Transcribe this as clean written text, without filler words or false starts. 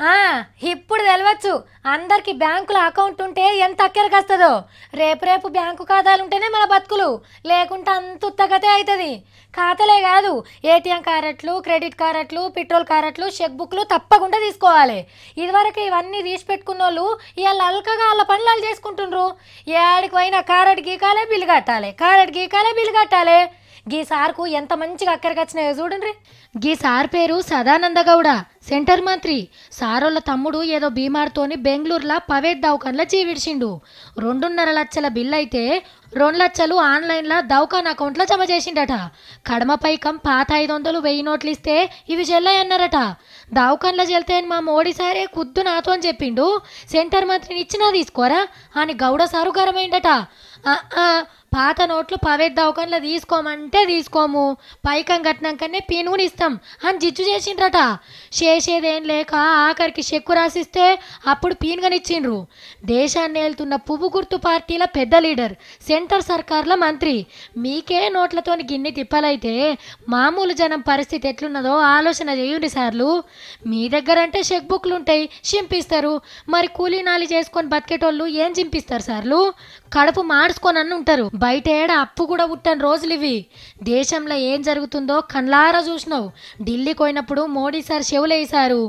ఆ ఇప్పుడు తెలవచ్చు. అందరికి బ్యాంకుల అకౌంట్ ఉంటే ఎంత అక్కరకొస్తుందో. రేపు బ్యాంకు ఖాతాలు ఉంటేనే మన బతుకులు, లేకుంటే అంత ఉత్తగతే అవుతుంది. ఖాతాలే కాదు, ఏటీఎం కార్డులు, క్రెడిట్ కార్డులు, పెట్రోల్ కార్డులు, చెక్ బుక్లు తప్పకుండా తీసుకోవాలి. ఇదివరకు ఇవన్నీ తీసి పెట్టుకున్న వాళ్ళు ఇవాళ అల్కగా వాళ్ళ పనులు వాళ్ళు చేసుకుంటుండ్రు. ఏడికి పోయినా కారెట్ గీకాలే బిల్లు కట్టాలి, కారెట్ గీకాలే బిల్లు కట్టాలి. గీ సార్కు ఎంత మంచిగా అక్కడికొచ్చినాయో చూడండి. గీ సార్ పేరు సదానంద గౌడ, సెంటర్ మంత్రి. సారోళ్ళ తమ్ముడు ఏదో బీమార్తోని బెంగళూరులో ప్రైవేట్ దవాఖానలో జీవిడిచిండు. 2.5 లక్షల బిల్లు అయితే 2 లక్షలు ఆన్లైన్లో దవాఖాన అకౌంట్లో జమ చేసిండట. కడమ పైకం పాత 500 1000 నోట్లు ఇస్తే ఇవి చెల్లయన్నారట. దవాఖానలో చెల్తే మా మోడీ సారే కుద్దు నాతో అని చెప్పిండు. సెంటర్ మంత్రిని ఇచ్చినా తీసుకోరా అని గౌడ సారు గరమైండట. పాత నోట్లు ప్రైవేట్ దవాఖానలో తీసుకోమంటే తీసుకోము, పైకం కట్టినాకనే పీనుగుని ఇస్తాం అని జిజ్జు చేసిండ్రట. చేసేదేం లేక ఆఖరికి చెక్కు రాసిస్తే అప్పుడు పీనుగనిచ్చిండ్రు. దేశాన్ని ఏలుతున్న పువ్వు గుర్తు పార్టీల పెద్ద లీడర్, సెంటర్ సర్కార్ల మంత్రి. మీకే నోట్లతోని గిన్ని తిప్పలైతే మామూలు జనం పరిస్థితి ఎట్లున్నదో ఆలోచన చేయండి సార్లు. మీ దగ్గర అంటే చెక్ బుక్లు ఉంటాయి, చింపిస్తారు. మరి కూలీనాలి చేసుకొని బతికేటోళ్ళు ఏం చింపిస్తారు సార్లు? కడుపు మార్చుకొని అన్న ఉంటారు. బయట ఏడ అప్పు కూడా పుట్టని రోజులు ఇవి. దేశంలో ఏం జరుగుతుందో కళ్ళారా చూసినావు. ఢిల్లీకి పోయినప్పుడు మోడీ సార్ చెవులేసారు.